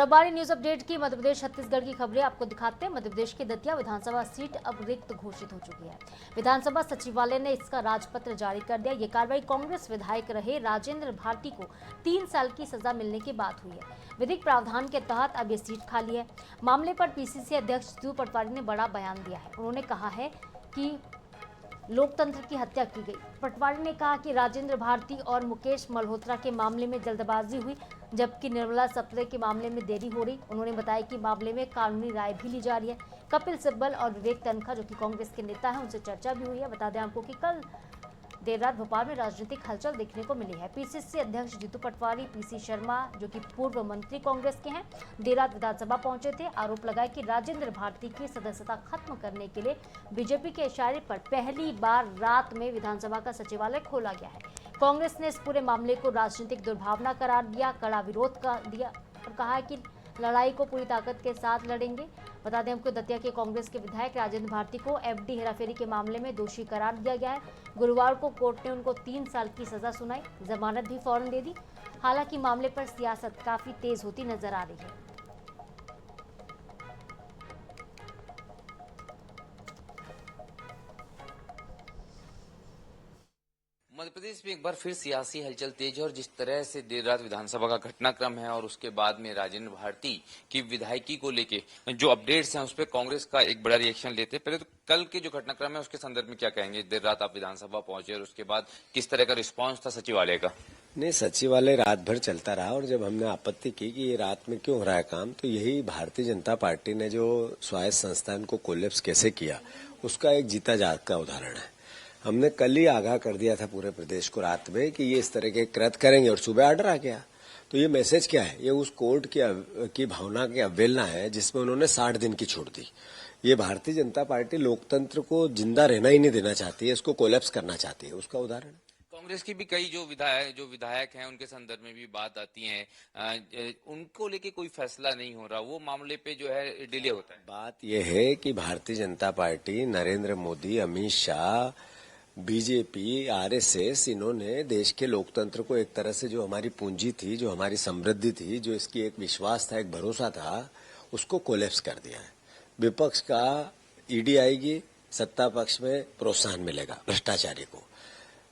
और अब बारी न्यूज अपडेट की मध्य प्रदेश छत्तीसगढ़ की खबरें आपको दिखाते हैं। मध्य प्रदेश की दतिया विधानसभा सीट अब रिक्त घोषित हो चुकी है। विधानसभा सचिवालय ने इसका राजपत्र जारी कर दिया। ये कार्रवाई कांग्रेस विधायक रहे राजेंद्र भारती को 3 साल की सजा मिलने की बात हुई है। विधिक प्रावधान के तहत अब ये सीट खाली है। मामले पर पीसीसी अध्यक्ष जीतू पटवारी ने बड़ा बयान दिया है। उन्होंने कहा है कि लोकतंत्र की हत्या की गई। पटवारी ने कहा कि राजेंद्र भारती और मुकेश मल्होत्रा के मामले में जल्दबाजी हुई, जबकि निर्मला सप्रे के मामले में देरी हो रही। उन्होंने बताया कि मामले में कानूनी राय भी ली जा रही है। कपिल सिब्बल और विवेक तनखा जो कि कांग्रेस के नेता हैं, उनसे चर्चा भी हुई है। बता दें आपको कि कल देर रात भोपाल में राजनीतिक हलचल देखने को मिली है। पीसीसी अध्यक्ष जीतू पटवारी, पीसी शर्मा जो कि पूर्व मंत्री कांग्रेस के हैं, देर रात विधानसभा पहुंचे थे। आरोप लगाया कि राजेंद्र भारती की सदस्यता खत्म करने के लिए बीजेपी के इशारे पर पहली बार रात में विधानसभा का सचिवालय खोला गया है। कांग्रेस ने इस पूरे मामले को राजनीतिक दुर्भावना करार दिया, कड़ा विरोध कर दिया और कहा कि लड़ाई को पूरी ताकत के साथ लड़ेंगे। बता दें हमको दतिया के कांग्रेस के विधायक राजेंद्र भारती को एफडी हेराफेरी के मामले में दोषी करार दिया गया है। गुरुवार को कोर्ट ने उनको 3 साल की सजा सुनाई, जमानत भी फौरन दे दी। हालांकि मामले पर सियासत काफी तेज होती नजर आ रही है। मध्य प्रदेश में एक बार फिर सियासी हलचल तेज है और जिस तरह से देर रात विधानसभा का घटनाक्रम है और उसके बाद में राजेंद्र भारती की विधायकी को लेके जो अपडेट्स हैं उस पर कांग्रेस का एक बड़ा रिएक्शन लेते हैं। पहले तो कल के जो घटनाक्रम है उसके संदर्भ में क्या कहेंगे? देर रात आप विधानसभा पहुंचे और उसके बाद किस तरह का रिस्पांस था सचिवालय का? नहीं, सचिवालय रात भर चलता रहा और जब हमने आपत्ति की कि ये रात में क्यों हो रहा है काम, तो यही भारतीय जनता पार्टी ने जो स्वायत्त संस्थान को कोलैप्स कैसे किया उसका एक जीता जागता उदाहरण है। हमने कल ही आगाह कर दिया था पूरे प्रदेश को रात में कि ये इस तरह के कृत्य करेंगे और सुबह ऑर्डर आ गया। तो ये मैसेज क्या है? ये उस कोर्ट की भावना की अवहेलना है जिसमें उन्होंने 60 दिन की छूट दी। ये भारतीय जनता पार्टी लोकतंत्र को जिंदा रहना ही नहीं देना चाहती है, इसको कोलैप्स करना चाहती है, उसका उदाहरण है। कांग्रेस की भी कई जो विधायक हैं उनके संदर्भ में भी बात आती है, उनको लेके कोई फैसला नहीं हो रहा, वो मामले पे जो है डिले होता है। बात यह है कि Bharatiya Janata party, Narendra Modi, Amit Shah, BJP, RSS, इन्होंने देश के लोकतंत्र को एक तरह से जो हमारी पूंजी थी, जो हमारी समृद्धि थी, जो इसकी एक विश्वास था, एक भरोसा था, उसको कोलैप्स कर दिया है। विपक्ष का ईडी आएगी, सत्ता पक्ष में प्रोत्साहन मिलेगा भ्रष्टाचारी को।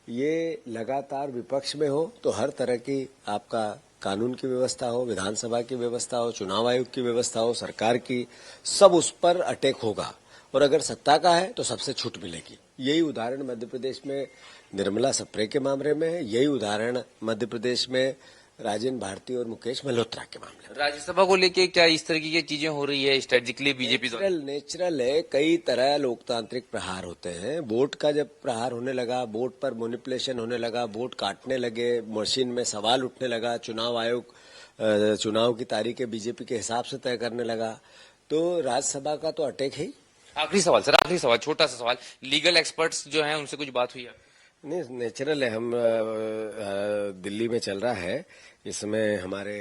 ये लगातार विपक्ष में हो तो हर तरह की आपका कानून की व्यवस्था हो, विधानसभा की व्यवस्था हो, चुनाव आयोग की व्यवस्था हो, सरकार की, सब उस पर अटैक होगा। और अगर सत्ता का है तो सबसे छूट मिलेगी। यही उदाहरण मध्य प्रदेश में निर्मला सप्रे के मामले में है, यही उदाहरण मध्य प्रदेश में राजेंद्र भारती और मुकेश मल्होत्रा के मामले में। राज्यसभा को लेके क्या इस तरह की चीजें हो रही है स्ट्रेटेजिकली बीजेपी? नेचुरल है, कई तरह लोकतांत्रिक प्रहार होते हैं। वोट का जब प्रहार होने लगा, वोट पर मैनिपुलेशन होने लगा, वोट काटने लगे, मशीन में सवाल उठने लगा, चुनाव आयोग चुनाव की तारीखें बीजेपी के हिसाब से तय करने लगा, तो राज्यसभा का तो अटैक है। आखिरी सवाल सर, आखिरी सवाल, छोटा सा सवाल, लीगल एक्सपर्ट्स जो हैं उनसे कुछ बात हुई है? नहीं, नेचुरल है। हम दिल्ली में चल रहा है, इसमें हमारे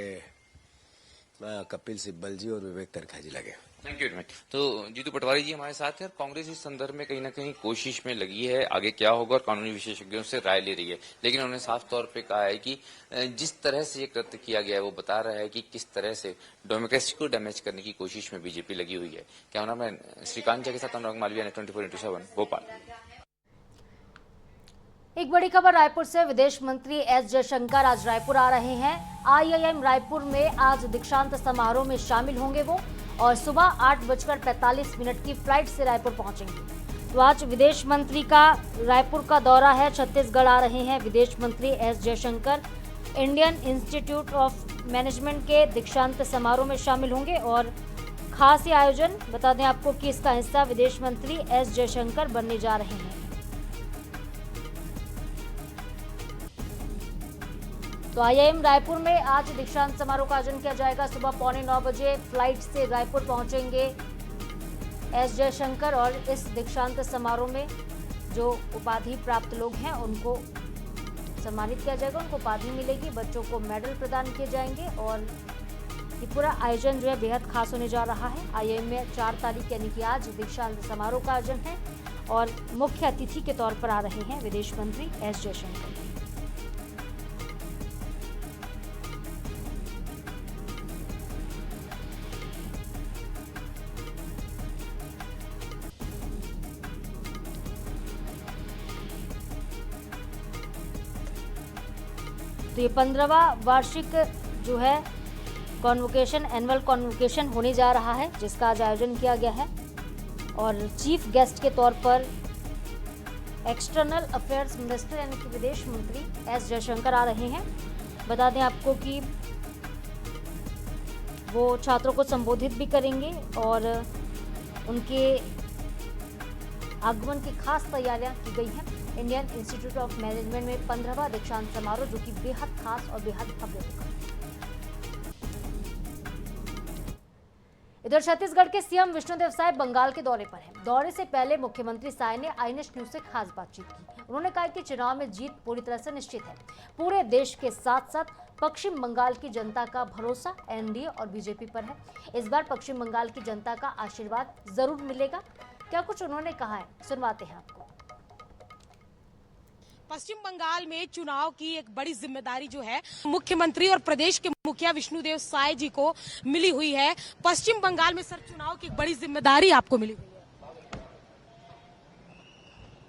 कपिल सिब्बल जी और विवेक तनखा जी लगे। Thank you very much. तो जीतू पटवारी जी हमारे साथ है। कांग्रेस इस संदर्भ में कहीं ना कहीं कोशिश में लगी है, आगे क्या होगा और कानूनी विशेषज्ञों से राय ले रही है, लेकिन उन्होंने साफ तौर पे कहा है कि जिस तरह से ये कृत्य किया गया है वो बता रहा है कि किस तरह से डेमोक्रेसी को डैमेज करने की कोशिश में बीजेपी लगी हुई है। कैमरामैन श्रीकांत झा के साथ अनुराग मालवीय ने 24/7 भोपाल। एक बड़ी खबर रायपुर से। विदेश मंत्री एस जयशंकर आज रायपुर आ रहे हैं। आईआईएम रायपुर में आज दीक्षांत समारोह में शामिल होंगे वो और सुबह 8:45 की फ्लाइट से रायपुर पहुंचेंगे। तो आज विदेश मंत्री का रायपुर का दौरा है, छत्तीसगढ़ आ रहे हैं विदेश मंत्री S Jaishankar. Indian institute of management के दीक्षांत समारोह में शामिल होंगे और खास आयोजन, बता दें आपको कि इसका हिस्सा विदेश मंत्री एस जयशंकर बनने जा रहे हैं। तो आईआईएम रायपुर में आज दीक्षांत समारोह का आयोजन किया जाएगा। सुबह 8:45 बजे फ्लाइट से रायपुर पहुंचेंगे एस जयशंकर और इस दीक्षांत समारोह में जो उपाधि प्राप्त लोग हैं उनको सम्मानित किया जाएगा, उनको उपाधि मिलेगी, बच्चों को मेडल प्रदान किए जाएंगे और ये पूरा आयोजन जो है बेहद खास होने जा रहा है। आईआईएम में 4 तारीख यानी कि आज दीक्षांत समारोह का आयोजन है और मुख्य अतिथि के तौर पर आ रहे हैं विदेश मंत्री एस जयशंकर। तो ये 15वां वार्षिक जो है कॉन्वोकेशन, एनुअल कॉन्वोकेशन होने जा रहा है, जिसका आज आयोजन किया गया है। और चीफ गेस्ट के तौर पर एक्सटर्नल अफेयर्स मिनिस्टर यानी कि विदेश मंत्री एस जयशंकर आ रहे हैं। बता दें आपको कि वो छात्रों को संबोधित भी करेंगे और उनके आगमन की खास तैयारियां की गई हैं। इंडियन इंस्टीट्यूट ऑफ मैनेजमेंट में 15वां दीक्षांत समारोह जो कि बेहद खास और बेहद भव्य होगा। इधर छत्तीसगढ़ के सीएम विष्णुदेव साय बंगाल के दौरे पर हैं। दौरे से पहले मुख्यमंत्री साय ने आईएनएस न्यूज से खास बातचीत की। उन्होंने कहा कि चुनाव में जीत पूरी तरह से निश्चित है। पूरे देश के साथ साथ पश्चिम बंगाल की जनता का भरोसा एनडीए और बीजेपी पर है। इस बार पश्चिम बंगाल की जनता का आशीर्वाद जरूर मिलेगा। क्या कुछ उन्होंने कहा है, सुनवाते हैं आपको। पश्चिम बंगाल में चुनाव की एक बड़ी जिम्मेदारी जो है मुख्यमंत्री और प्रदेश के मुखिया विष्णुदेव साय जी को मिली हुई है। पश्चिम बंगाल में सर चुनाव की एक बड़ी जिम्मेदारी आपको मिली हुई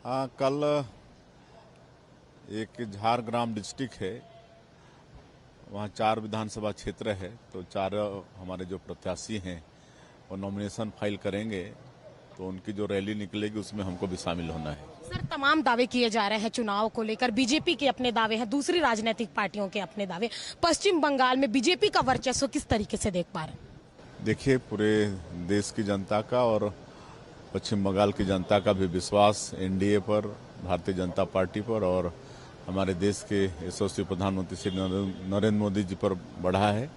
है। कल एक झारग्राम डिस्ट्रिक्ट है, वहाँ 4 विधानसभा क्षेत्र है, तो 4 हमारे जो प्रत्याशी हैं वो नॉमिनेशन फाइल करेंगे, तो उनकी जो रैली निकलेगी उसमें हमको भी शामिल होना है। सर तमाम दावे किए जा रहे हैं चुनाव को लेकर, बीजेपी के अपने दावे हैं, दूसरी राजनीतिक पार्टियों के अपने दावे। पश्चिम बंगाल में बीजेपी का वर्चस्व किस तरीके से देख पा रहे हैं? देखिए, पूरे देश की जनता का और पश्चिम बंगाल की जनता का भी विश्वास एनडीए पर, भारतीय जनता पार्टी पर और हमारे देश के यशस्वी प्रधानमंत्री श्री नरेंद्र मोदी जी पर बढ़ा है।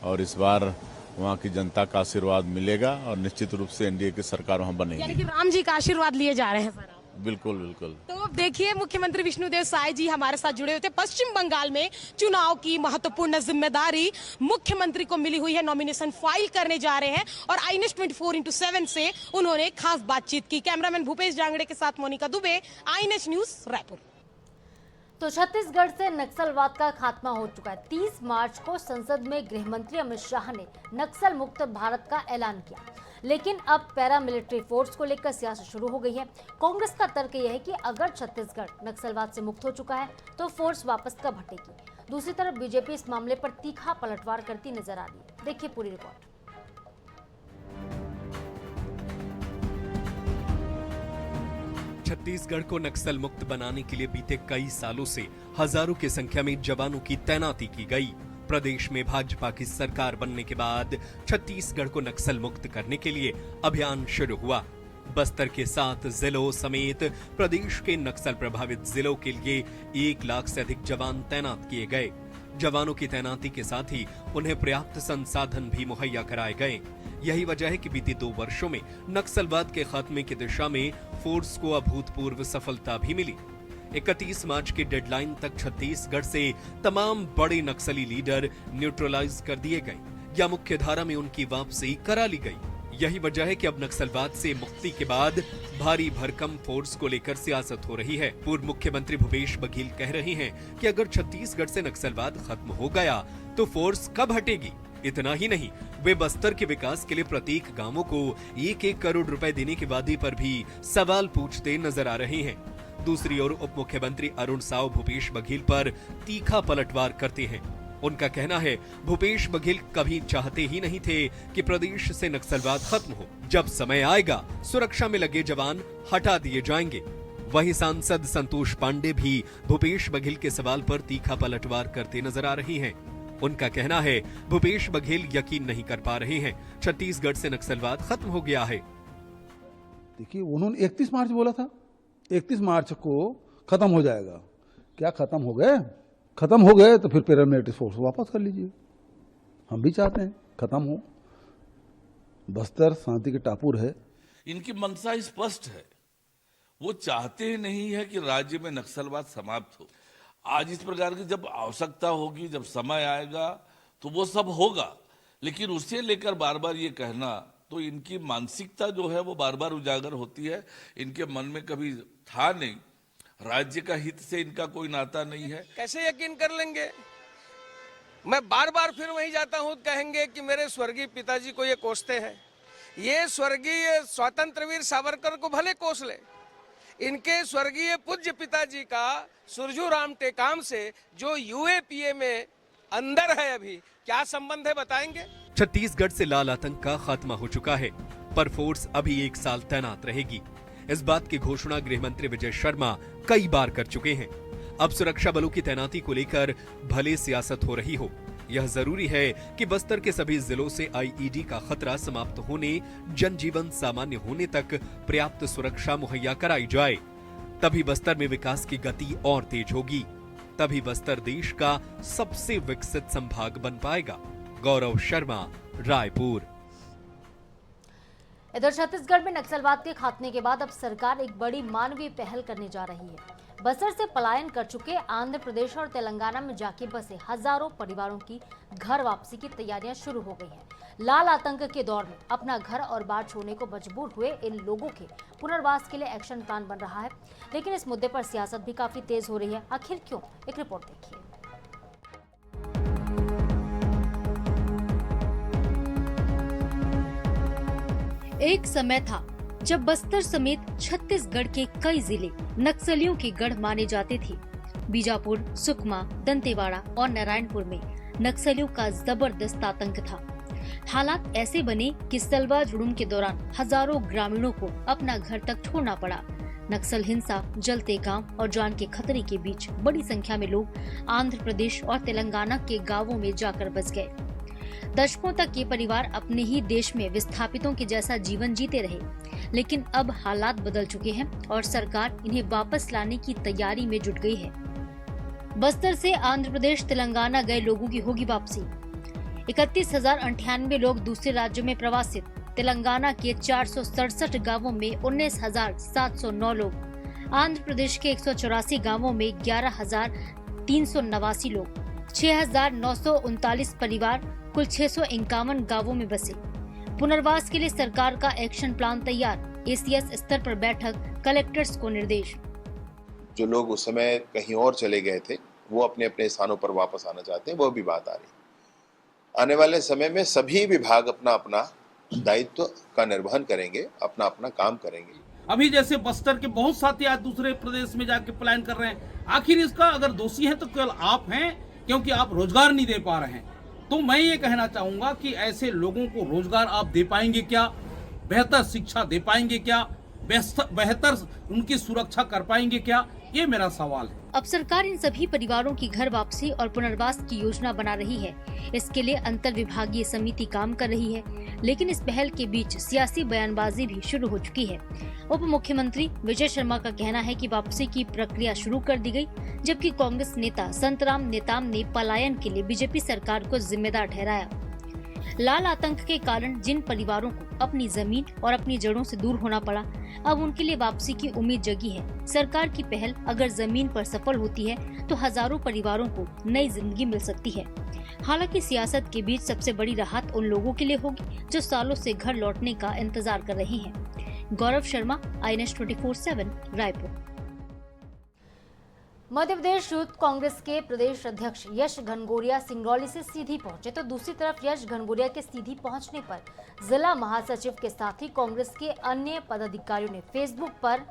और इस बार वहाँ की जनता का आशीर्वाद मिलेगा और निश्चित रूप से एनडीए की सरकार वहाँ बनेगी। यानी कि राम जी का आशीर्वाद लिए जा रहे हैं सर? बिल्कुल बिल्कुल। तो देखिए, मुख्यमंत्री विष्णुदेव साय जी हमारे साथ जुड़े हुए थे। पश्चिम बंगाल में चुनाव की महत्वपूर्ण जिम्मेदारी मुख्यमंत्री को मिली हुई है, नॉमिनेशन फाइल करने जा रहे हैं और आईएनएस 24/7 से उन्होंने खास बातचीत की। कैमरामैन भूपेश जांगड़े के साथ मोनिका दुबे, आईएनएस न्यूज, रायपुर। तो छत्तीसगढ़ से नक्सलवाद का खात्मा हो चुका है। 30 मार्च को संसद में गृह मंत्री अमित शाह ने नक्सल मुक्त भारत का ऐलान किया, लेकिन अब पैरामिलिट्री फोर्स को लेकर सियासत शुरू हो गई है। कांग्रेस का तर्क यह है कि अगर छत्तीसगढ़ नक्सलवाद से मुक्त हो चुका है तो फोर्स वापस कब हटेगी। दूसरी तरफ बीजेपी इस मामले पर तीखा पलटवार करती नजर आ रही है। देखिए पूरी रिपोर्ट। छत्तीसगढ़ को नक्सल मुक्त बनाने के लिए बीते कई सालों से हजारों की संख्या में जवानों की तैनाती की गई। प्रदेश में भाजपा की सरकार बनने के बाद छत्तीसगढ़ को नक्सल मुक्त करने के लिए अभियान शुरू हुआ। बस्तर के 7 जिलों समेत प्रदेश के नक्सल प्रभावित जिलों के लिए 1 लाख से अधिक जवान तैनात किए गए। जवानों की तैनाती के साथ ही उन्हें पर्याप्त संसाधन भी मुहैया कराए गए। यही वजह है कि बीते 2 वर्षों में नक्सलवाद के खात्मे की दिशा में फोर्स को अभूतपूर्व सफलता भी मिली। 31 मार्च की डेडलाइन तक छत्तीसगढ़ से तमाम बड़े नक्सली लीडर न्यूट्रलाइज कर दिए गए या मुख्य धारा में उनकी वापसी करा ली गई। यही वजह है कि अब नक्सलवाद से मुक्ति के बाद भारी भरकम फोर्स को लेकर सियासत हो रही है। पूर्व मुख्यमंत्री भूपेश बघेल कह रहे हैं कि अगर छत्तीसगढ़ से नक्सलवाद खत्म हो गया तो फोर्स कब हटेगी। इतना ही नहीं, वे बस्तर के विकास के लिए प्रत्येक गांवों को 1-1 करोड़ रुपए देने के वादे पर भी सवाल पूछते नजर आ रहे हैं। दूसरी ओर उप मुख्यमंत्री अरुण साव भूपेश बघेल पर तीखा पलटवार करते हैं। उनका कहना है, भूपेश बघेल कभी चाहते ही नहीं थे कि प्रदेश से नक्सलवाद खत्म हो। जब समय आएगा सुरक्षा में लगे जवान हटा दिए जाएंगे। वहीं सांसद संतोष पांडे भी भूपेश बघेल के सवाल पर तीखा पलटवार करते नजर आ रही हैं। उनका कहना है, भूपेश बघेल यकीन नहीं कर पा रहे हैं छत्तीसगढ़ से नक्सलवाद खत्म हो गया है। देखिए, उन्होंने 31 मार्च बोला था, 31 मार्च को खत्म हो जाएगा। क्या खत्म हो गए? खत्म हो गए तो फिर पैरामिलिट्री फोर्स वापस कर लीजिए। हम भी चाहते हैं खत्म हो। बस्तर शांति के टापू है। इनकी मंशा स्पष्ट है, वो चाहते ही नहीं है कि राज्य में नक्सलवाद समाप्त हो। आज इस प्रकार की जब आवश्यकता होगी, जब समय आएगा तो वो सब होगा, लेकिन उसे लेकर बार बार ये कहना, तो इनकी मानसिकता जो है वो बार बार उजागर होती है। इनके मन में कभी था नहीं, राज्य का हित से इनका कोई नाता नहीं है। कैसे यकीन कर लेंगे? मैं बार बार फिर वहीं जाता हूं, कहेंगे कि मेरे स्वर्गीय पिताजी को ये कोसते हैं। ये स्वर्गीय स्वतंत्र वीर सावरकर को भले कोस ले, इनके स्वर्गीय पूज्य पिताजी का सुरजू राम टेकाम से जो यूएपीए में अंदर है, अभी क्या संबंध है बताएंगे? छत्तीसगढ़ से लाल आतंक का खात्मा हो चुका है, पर फोर्स अभी 1 साल तैनात रहेगी। इस बात की घोषणा गृह मंत्री विजय शर्मा कई बार कर चुके हैं। अब सुरक्षा बलों की तैनाती को लेकर भले सियासत हो रही हो, यह जरूरी है कि बस्तर के सभी जिलों से आईईडी का खतरा समाप्त होने, जनजीवन सामान्य होने तक पर्याप्त सुरक्षा मुहैया कराई जाए। तभी बस्तर में विकास की गति और तेज होगी, तभी बस्तर देश का सबसे विकसित संभाग बन पाएगा। गौरव शर्मा, रायपुर। इधर छत्तीसगढ़ में नक्सलवाद के खात्मे के बाद अब सरकार एक बड़ी मानवीय पहल करने जा रही है। बस्तर से पलायन कर चुके आंध्र प्रदेश और तेलंगाना में जाके बसे हजारों परिवारों की घर वापसी की तैयारियां शुरू हो गई हैं। लाल आतंक के दौर में अपना घर और बार छोड़ने को मजबूर हुए इन लोगों के पुनर्वास के लिए एक्शन प्लान बन रहा है, लेकिन इस मुद्दे पर सियासत भी काफी तेज हो रही है। आखिर क्यों? एक रिपोर्ट देखिए। एक समय था जब बस्तर समेत छत्तीसगढ़ के कई जिले नक्सलियों के गढ़ माने जाते थे। बीजापुर, सुकमा, दंतेवाड़ा और नारायणपुर में नक्सलियों का जबरदस्त आतंक था। हालात ऐसे बने कि सलवा जुड़ूम के दौरान हजारों ग्रामीणों को अपना घर तक छोड़ना पड़ा। नक्सल हिंसा, जलते गांव और जान के खतरे के बीच बड़ी संख्या में लोग आंध्र प्रदेश और तेलंगाना के गांवों में जाकर बस गए। दशकों तक ये परिवार अपने ही देश में विस्थापितों के जैसा जीवन जीते रहे, लेकिन अब हालात बदल चुके हैं और सरकार इन्हें वापस लाने की तैयारी में जुट गई है। बस्तर से आंध्र प्रदेश, तेलंगाना गए लोगों की होगी वापसी। 31,098 लोग दूसरे राज्यों में प्रवासित। तेलंगाना के 467 गांवों में 19,709 लोग, आंध्र प्रदेश के 184 गांवों में 11,389 लोग, 6,939 परिवार कुल 651 गांवों में बसे। पुनर्वास के लिए सरकार का एक्शन प्लान तैयार। एसीएस स्तर पर बैठक, कलेक्टर्स को निर्देश। जो लोग उस समय कहीं और चले गए थे वो अपने अपने स्थानों पर वापस आना चाहते हैं, वो भी बात आ रही। आने वाले समय में सभी विभाग अपना अपना दायित्व का निर्वहन करेंगे, अपना अपना काम करेंगे। अभी जैसे बस्तर के बहुत साथी आज दूसरे प्रदेश में जाके पलायन कर रहे हैं, आखिर इसका अगर दोषी है तो केवल आप हैं, क्योंकि आप रोजगार नहीं दे पा रहे हैं। तो मैं ये कहना चाहूंगा कि ऐसे लोगों को रोजगार आप दे पाएंगे क्या? बेहतर शिक्षा दे पाएंगे क्या? बेहतर उनकी सुरक्षा कर पाएंगे क्या? ये मेरा सवाल है। अब सरकार इन सभी परिवारों की घर वापसी और पुनर्वास की योजना बना रही है। इसके लिए अंतर विभागीय समिति काम कर रही है, लेकिन इस पहल के बीच सियासी बयानबाजी भी शुरू हो चुकी है। उप मुख्यमंत्री विजय शर्मा का कहना है कि वापसी की प्रक्रिया शुरू कर दी गई, जबकि कांग्रेस नेता संतराम नेताम ने पलायन के लिए बीजेपी सरकार को जिम्मेदार ठहराया। लाल आतंक के कारण जिन परिवारों को अपनी जमीन और अपनी जड़ों से दूर होना पड़ा, अब उनके लिए वापसी की उम्मीद जगी है। सरकार की पहल अगर जमीन पर सफल होती है तो हजारों परिवारों को नई जिंदगी मिल सकती है। हालांकि सियासत के बीच सबसे बड़ी राहत उन लोगों के लिए होगी जो सालों से घर लौटने का इंतजार कर रहे हैं। गौरव शर्मा, INS 24/7, रायपुर। मध्य प्रदेश यूथ कांग्रेस के प्रदेश अध्यक्ष यश घनघोरिया सिंगरौली से सीधी पहुंचे, तो दूसरी तरफ यश घनघोरिया के सीधी पहुंचने पर जिला महासचिव के साथ ही कांग्रेस के अन्य पदाधिकारियों ने फेसबुक पर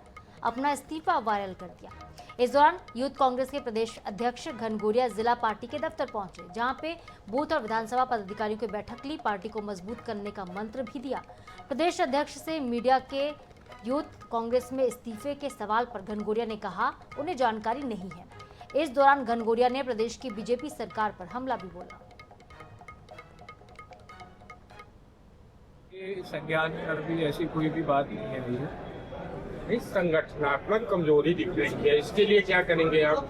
अपना इस्तीफा वायरल कर दिया। इस दौरान यूथ कांग्रेस के प्रदेश अध्यक्ष घनघोरिया जिला पार्टी के दफ्तर पहुंचे, जहां पे बूथ और विधानसभा पदाधिकारियों की बैठक ली, पार्टी को मजबूत करने का मंत्र भी दिया। प्रदेश अध्यक्ष से मीडिया के यूथ कांग्रेस में इस्तीफे के सवाल पर घनघोरिया ने कहा उन्हें जानकारी नहीं है। इस दौरान घनघोरिया ने प्रदेश की बीजेपी सरकार पर हमला भी बोला। संज्ञान में अभी ऐसी कोई भी बात नहीं है भैया। इस संगठनात्मक कमजोरी दिख रही है, इसके लिए क्या करेंगे आप?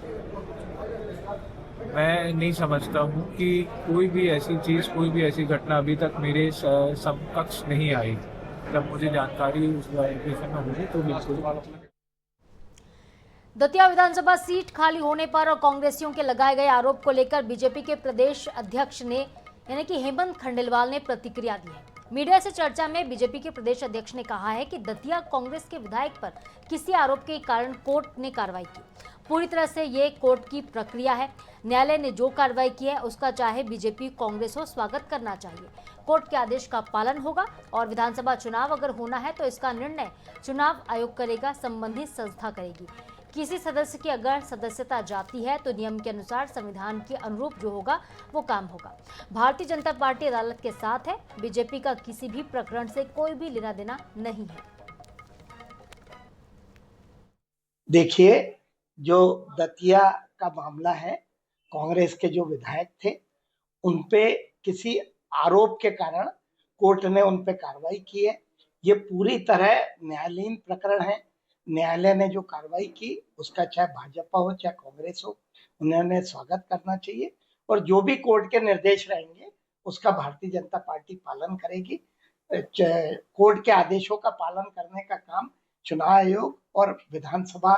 मैं नहीं समझता हूँ कि कोई भी ऐसी चीज, कोई भी ऐसी घटना अभी तक मेरे समकक्ष नहीं आई। जब मुझे जानकारी उस विषय में होगी तो बिल्कुल। दतिया विधानसभा सीट खाली होने पर और कांग्रेसियों के लगाए गए आरोप को लेकर बीजेपी के प्रदेश अध्यक्ष ने यानी कि हेमंत खंडेलवाल ने प्रतिक्रिया दी है। मीडिया से चर्चा में बीजेपी के प्रदेश अध्यक्ष ने कहा है कि दतिया कांग्रेस के विधायक पर किसी आरोप के कारण कोर्ट ने कार्रवाई की। पूरी तरह से ये कोर्ट की प्रक्रिया है। न्यायालय ने जो कार्रवाई की है उसका चाहे बीजेपी कांग्रेस हो स्वागत करना चाहिए। कोर्ट के आदेश का पालन होगा और विधानसभा चुनाव अगर होना है तो इसका निर्णय चुनाव आयोग करेगा, संबंधित संस्था करेगी। किसी सदस्य की अगर सदस्यता जाती है तो नियम के अनुसार संविधान के अनुरूप जो होगा वो काम होगा। भारतीय जनता पार्टी अदालत के साथ है, बीजेपी का किसी भी प्रकरण से कोई भी लेना देना नहीं है। देखिए, जो दतिया का मामला है, कांग्रेस के जो विधायक थे उनपे किसी आरोप के कारण कोर्ट ने उन पे कार्रवाई की है। ये पूरी तरह न्यायालयीन प्रकरण है। न्यायालय ने जो कार्रवाई की उसका चाहे भाजपा हो चाहे कांग्रेस हो, उन्होंने स्वागत करना चाहिए और जो भी कोर्ट के निर्देश रहेंगे उसका भारतीय जनता पार्टी पालन करेगी। कोर्ट के आदेशों का पालन करने का काम चुनाव आयोग और विधानसभा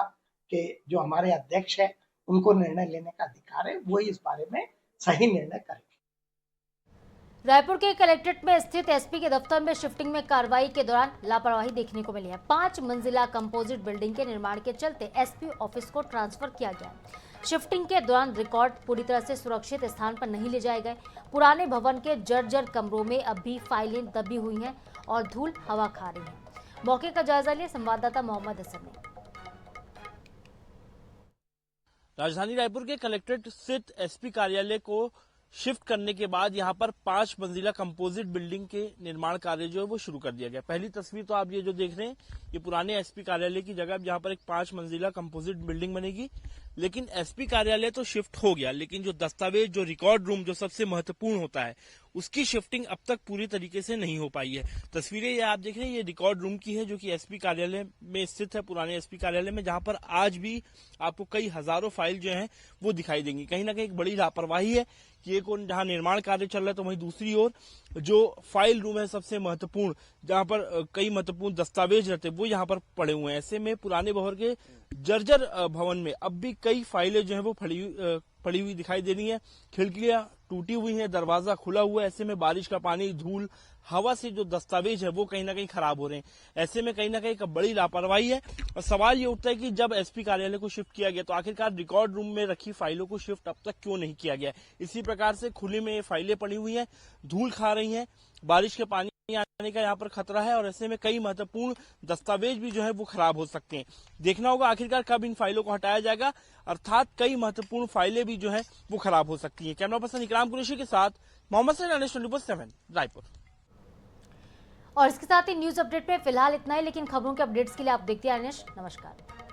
के जो हमारे अध्यक्ष हैं उनको निर्णय लेने का अधिकार है, वो इस बारे में सही निर्णय करेंगे। रायपुर के कलेक्ट्रेट में स्थित एसपी के दफ्तर में शिफ्टिंग में कार्रवाई के दौरान लापरवाही देखने को मिली है। 5 मंजिला कंपोजिट बिल्डिंग के निर्माण के चलते एसपी ऑफिस को ट्रांसफर किया गया। शिफ्टिंग के दौरान रिकॉर्ड पूरी तरह से सुरक्षित स्थान पर नहीं ले जाए गए। पुराने भवन के जर्जर कमरों में अब भी फाइलें दबी हुई हैं और धूल हवा खा रही है। मौके का जायजा लिया संवाददाता मोहम्मद हसन ने। राजधानी रायपुर के कलेक्ट्रेट स्थित एसपी कार्यालय को शिफ्ट करने के बाद यहां पर 5 मंजिला कंपोजिट बिल्डिंग के निर्माण कार्य जो है वो शुरू कर दिया गया। पहली तस्वीर तो आप ये जो देख रहे हैं ये पुराने एसपी कार्यालय की जगह जहां पर एक 5 मंजिला कंपोजिट बिल्डिंग बनेगी। लेकिन एसपी कार्यालय तो शिफ्ट हो गया, लेकिन जो दस्तावेज, जो रिकॉर्ड रूम जो सबसे महत्वपूर्ण होता है, उसकी शिफ्टिंग अब तक पूरी तरीके से नहीं हो पाई है। तस्वीरें ये आप देख रहे हैं ये रिकॉर्ड रूम की है जो कि एसपी कार्यालय में स्थित है, पुराने एसपी कार्यालय में, जहां पर आज भी आपको कई हजारों फाइल जो हैं वो दिखाई देंगी। कहीं ना कहीं एक बड़ी लापरवाही है कि एक और जहां निर्माण कार्य चल रहा है तो वहीं दूसरी ओर जो फाइल रूम है सबसे महत्वपूर्ण, जहां पर कई महत्वपूर्ण दस्तावेज रहते हैं वो यहाँ पर पड़े हुए हैं। ऐसे में पुराने भवन के जर्जर भवन में अब भी कई फाइलें जो है वो पड़ी हुई दिखाई दे रही है। खिड़कियां टूटी हुई हैं, दरवाजा खुला हुआ है। ऐसे में बारिश का पानी, धूल, हवा से जो दस्तावेज है वो कहीं ना कहीं खराब हो रहे हैं। ऐसे में कहीं ना कहीं एक बड़ी लापरवाही है और सवाल ये उठता है कि जब एसपी कार्यालय को शिफ्ट किया गया तो आखिरकार रिकॉर्ड रूम में रखी फाइलों को शिफ्ट अब तक क्यों नहीं किया गया। इसी प्रकार से खुले में ये फाइलें पड़ी हुई हैं, धूल खा रही हैं, बारिश के पानी आने का यहाँ पर खतरा है और ऐसे में कई महत्वपूर्ण दस्तावेज भी जो है वो खराब हो सकते हैं। देखना होगा आखिरकार कब इन फाइलों को हटाया जाएगा, अर्थात कई महत्वपूर्ण फाइलें भी जो है वो खराब हो सकती हैं। कैमरा पर्सन इकराम कुरैशी के साथ मोहम्मद सैन, 24/7 रायपुर। और इसके साथ ही न्यूज अपडेट में फिलहाल इतना ही, लेकिन खबरों के अपडेट्स के लिए आप देखते हैं। नमस्कार।